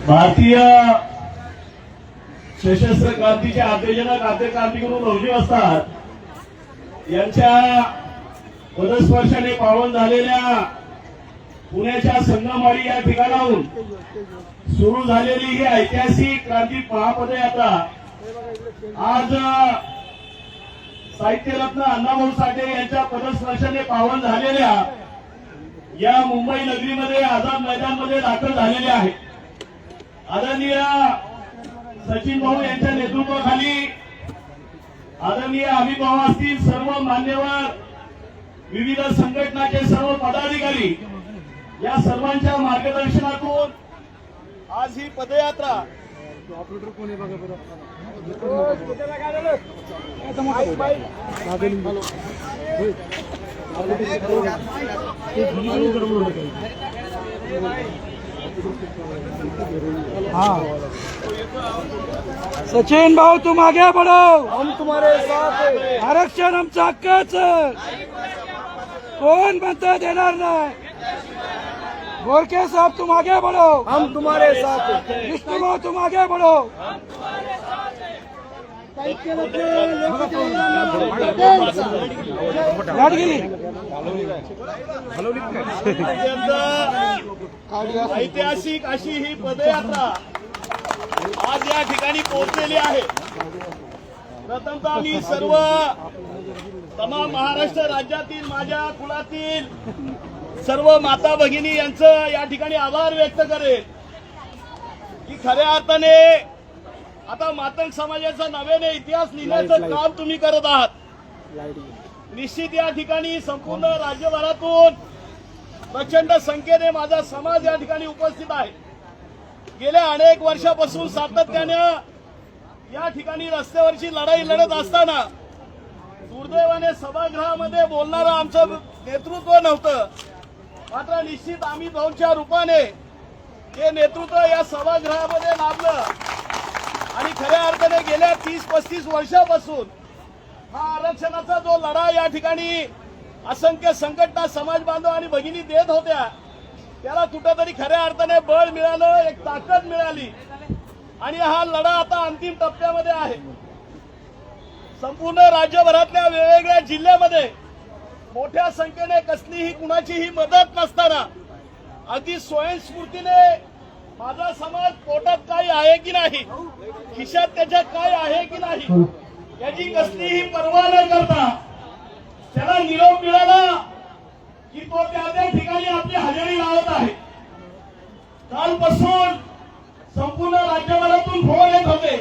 भारतीय सशस्त्र क्रांतीचे आद्यजनक क्रांतिगुरू लवजी वस्ताद यांच्या पदस्पर्शाने पावन झालेल्या पुण्याच्या संगमवाडी या ठिकाणाहून सुरू झालेली ही ऐतिहासिक क्रांती महापदयात्रा आज साहित्यरत्न अण्णाभाऊ साठे यांच्या पदस्पर्शाने पावन झालेल्या या मुंबई नगरीमध्ये आझाद मैदानमध्ये दाखल झालेले आहे। आदरणीय सचिन भाऊ यांच्या नेतृत्वाखाली आदरणीय अमित भाऊ असतील, सर्व मान्यवर, विविध संघटनाचे सर्व पदाधिकारी या सर्वांच्या मार्गदर्शनातून आज ही पदयात्रा सचिन भाऊ तुम आगे बढ़ो, हम तुम्हारे साथ हैं। आरक्षण आमचं हक्काचं, कोण म्हणतं देणार नाही। गोरखे साहब तुम आगे बढ़ो, हम तुम्हारे साथ हैं। विष्णु भाऊ तुम आगे बढ़ो। लाट गेली ऐतिहासिक अशी ही पदयात्रा आज या ठिकाणी पोहोचलेली आहे। प्रथमतः मी सर्व तमाम महाराष्ट्र राज्यातील माझ्या कुळातील सर्व माता भगिनी यांचं या ठिकाणी आभार व्यक्त करेन की खऱ्या अर्थाने आता मातंग समाजाचा नव्याने इतिहास लिहिण्याचं काम तुम्ही करत आहात। निश्चित या ठिकाणी संपूर्ण राज्यभरातून प्रचंड संख्येने माझा समाज या ठिकाणी उपस्थित आहे। गेल्या अनेक वर्षापासून सातत्यानं या ठिकाणी रस्त्यावरची लढाई लढत असताना दुर्दैवाने सभागृहामध्ये बोलणारं आमचं नेतृत्व नव्हतं। मात्र निश्चित आम्ही भाऊंच्या रूपाने हे नेतृत्व या सभागृहामध्ये लाभलं आणि खऱ्या अर्थाने गेल्या 30-35 वर्षापासून हा आरक्षणाचा जो लढा या ठिकाणी असंख्य संघटना, समाज बांधव आणि भगिनी देत होत्या, त्याला कुठेतरी खऱ्या अर्थाने बळ मिळालं, एक ताकद मिळाली आणि हा लढा आता अंतिम टप्प्यामध्ये आहे। संपूर्ण राज्यभरातल्या वेगवेगळ्या जिल्ह्यामध्ये मोठ्या संख्येने कसलीही कुणाचीही मदत नसताना अगदी स्वयंस्फूर्तीने माझा समाज पोटात काही आहे की नाही, खिशात त्याच्या काय आहे की नाही याची कसलीही पर्वा न करता त्याला निरोप मिळाला की तो त्या ठिकाणी आपली हजेरी लावत आहे। कालपासून संपूर्ण राज्यभरातून फोन येत होते,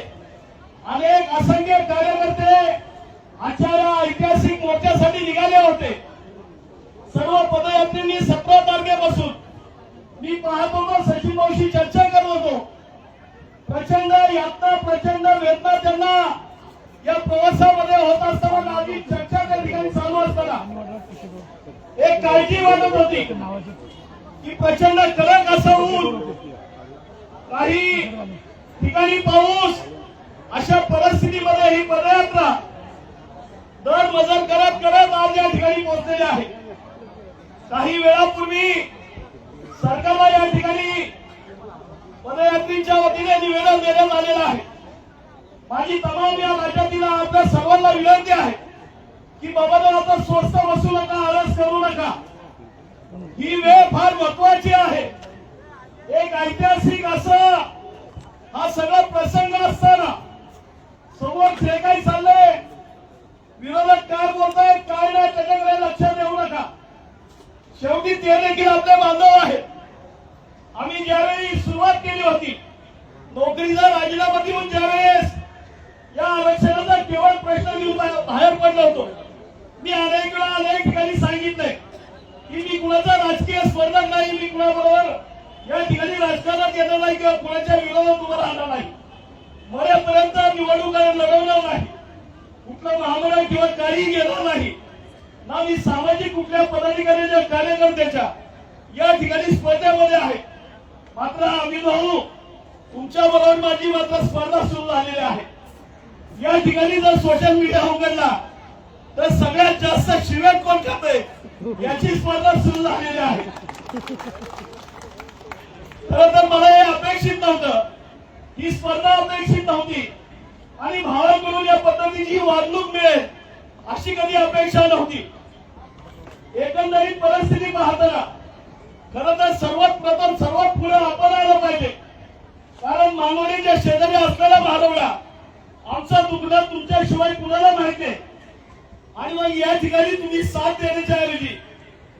अनेक असंख्य कार्यकर्ते आजच्या ऐतिहासिक मोर्चासाठी निघाले होते। सर्व पदयात्रींनी 17 तारखेपासून मी पाहत होतो, सचिन भाऊशी चर्चा करत होतो, प्रचंड यातना, प्रचंड वेदना त्यांना या प्रवासामध्ये होत असताना, आधी चर्चा त्या ठिकाणी चालू असताना एक काळजी वाटत होती की प्रचंड कडक असं ऊन, काही ठिकाणी पाऊस, अशा परिस्थितीमध्ये ही पदयात्रा दर मजल करत करत आज या ठिकाणी पोहोचलेली आहे। काही वेळापूर्वी सरकारला या ठिकाणी पदयात्रींच्या वतीने निवेदन देण्यात आलेलं आहे। माझी तमाम या राज्यातील आपल्या सर्वांना विनंती आहे की बाबा आता स्वस्त बसू नका, आळस करू नका। ही वेळ फार महत्वाची आहे। एक ऐतिहासिक असं हा सगळा प्रसंग असताना समोर जे काही चाललंय, विरोधक काय बोलतायत काय नाही त्याच्याकडे लक्ष देऊ नका। शेवटी ते देखील आपले बांधव आहेत। आम्ही ज्यावेळी सुरुवात केली होती, नोकरीचा राजीनामा देऊन ज्यावेळेस या आरक्षणाचा केवळ प्रश्न घेऊन बाहेर पडलो होतो, मी अनेक वेळा अनेक ठिकाणी सांगितलंय की मी कुणाचा राजकीय स्पर्धक नाही, मी कुणाबरोबर या ठिकाणी राजकारणात येणार नाही किंवा कुणाच्या विरोधात उभं राहणार नाही, मरेपर्यंत निवडणुका लढवणार नाही, कुठलं महामंडळ किंवा काही घेणार नाही ना, मी सामाजिक कुठल्या पदाधिकाऱ्याच्या कार्यकर्त्याच्या या ठिकाणी स्पर्धेमध्ये आहे। मात्र आम्ही भाऊ तुमच्या बरोबर माझी मात्र स्पर्धा सुरू झालेली आहे। या ठिकाणी जर सोशल मीडिया उघडला तर सगळ्यात जास्त शिवेट कोण खाते याची स्पर्धा सुरू झालेली आहे। खरं तर मला हे अपेक्षित नव्हतं, ही स्पर्धा अपेक्षित नव्हती आणि भावाकडून या पद्धतीची वागणूक मिळेल अशी कधी अपेक्षा नव्हती. एकंदरीत परिस्थिती पाहताना खरं तर सर्वात प्रथम सर्वात पुढे आपण आलं पाहिजे. कारण मानवडीच्या शेजारी असलेला भालवडा आमचा दुग्ध तुमच्याशिवाय कुणाला माहिती आहे. आणि मग या ठिकाणी तुम्ही साथ देण्याच्या ऐवजी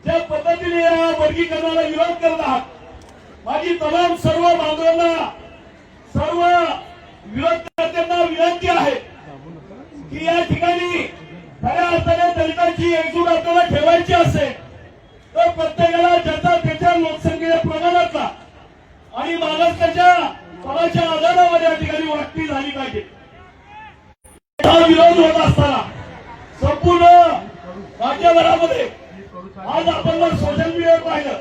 ज्या पद्धतीने या वर्गीकरणाला विरोध करत आहात, माझी तमाम सर्व बांधवांना सर्व विरोधकर्त्यांना विनंती आहे की या ठिकाणी खऱ्या अर्थाने दलितांची एकजूट आपल्याला ठेवायची असेल तर प्रत्येकाला ज्याचा त्याच्या लोकसंख्येच्या प्रमाणातला आणि मागासच्या पदाच्या आधारावर या ठिकाणी वाटणी झाली पाहिजे. हा विरोध होत असताना संपूर्ण राज्यभरामध्ये आज आपण जर सोशल मीडियावर पाहिलं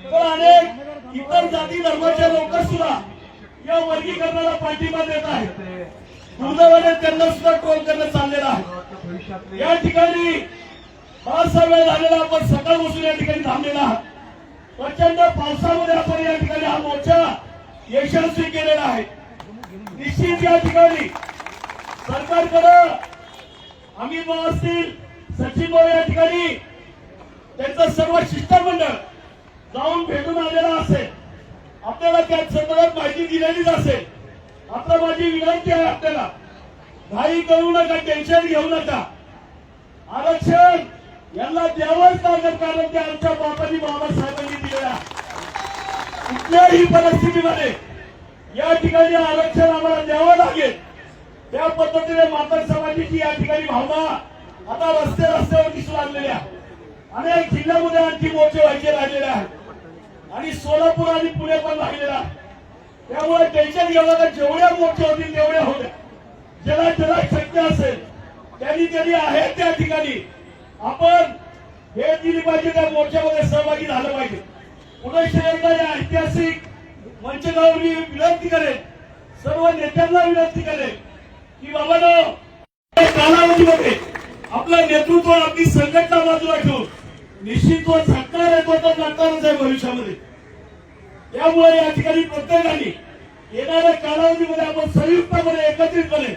तर अनेक इतर जाती धर्माच्या लोक सुद्धा या वर्गीकरणाला पाठिंबा देत आहेत. दुर्दैवाने त्यांना सुद्धा ट्रोल करणं चाललेलं आहे. या ठिकाणी फारसा वेळ झालेला आपण सकाळपासून या ठिकाणी थांबलेला आहात. प्रचंड पावसामध्ये आपण या ठिकाणी हा मोर्चा यशस्वी केलेला आहे. निश्चित या ठिकाणी सरकारकडे अमित भाऊ असतील, सचिन भाऊ या ठिकाणी त्यांचं सर्व शिष्टमंडळ जाऊन भेटून आलेला असेल. आपल्याला त्या संदर्भात माहिती दिलेलीच असेल. आता माझी विनंती आहे आपल्याला घाई करू नका, टेन्शन घेऊ नका. आरक्षण यांना द्यावंच लागेल कारण ते आमच्या बापांनी बाबासाहेबांनी दिलेला. कुठल्याही परिस्थितीमध्ये या ठिकाणी आरक्षण आम्हाला द्यावं लागेल. त्या पद्धतीने मातंग समाजाची या ठिकाणी भावना आता रस्त्यावर दिसू लागलेल्या. अनेक जिल्ह्यामध्ये आणखी मोर्चे व्हायचे राहिलेले आहेत आणि सोलापूर आणि पुणे पण लागलेला आहे. त्यामुळे टेन्शन घेऊ नका. जेवढ्या मोर्चे होतील तेवढ्या होत्या. ज्याला शक्य असेल त्यांनी आहे त्या ठिकाणी आपण हे दिली पाहिजे. त्या मोर्चामध्ये सहभागी झालं पाहिजे. पुणे शहराला या ऐतिहासिक मंचावर मी विनंती करेन, सर्व नेत्यांना विनंती करेन की बाबांनो या कालावधीमध्ये आपलं नेतृत्व आपली संघटना बाजूला ठेवून निश्चित तो झटणार आहे, तो तर नंतरच आहे भविष्यामध्ये. त्यामुळे या ठिकाणी प्रत्येकाने येणाऱ्या कालावधीमध्ये आपण संयुक्तपणे एकत्रितपणे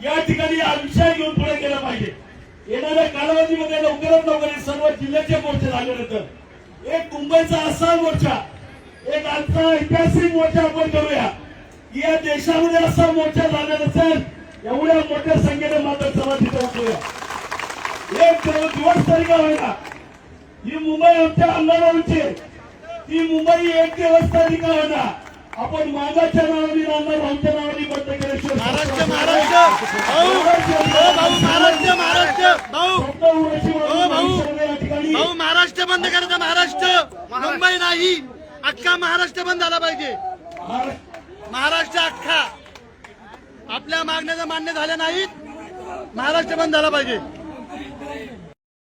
या ठिकाणी हा विषय घेऊन पुढे गेला पाहिजे. येणाऱ्या कालावधीमध्ये लवकरात लवकर सर्व जिल्ह्याचे मोर्चे झाल्यानंतर एक मुंबईचा असा मोर्चा, एक आजचा ऐतिहासिक मोर्चा आपण करूया की या देशामध्ये असा मोर्चा झाला नसेल एवढ्या मोठ्या संख्येने मात्र सभा तिथे उतरूया. एक दिवस तरी का होईना ही मुंबई आमच्या अंगावरची, ती मुंबई एक दिवस तरी का होईना आपण मागाच्या नावाने राहणार, आमच्या नावाने बंद केल्याशिवाय महाराष्ट्र महाराष्ट्र भाऊ भाऊ महाराष्ट्र महाराष्ट्र भाऊ भाऊ महाराष्ट्र बंद करायचं. महाराष्ट्र मुंबई नाही, अख्खा महाराष्ट्र बंद झाला पाहिजे. महाराष्ट्र अख्खा आपल्या मागण्या जर मान्य झाल्या नाहीत महाराष्ट्र बंद झाला पाहिजे.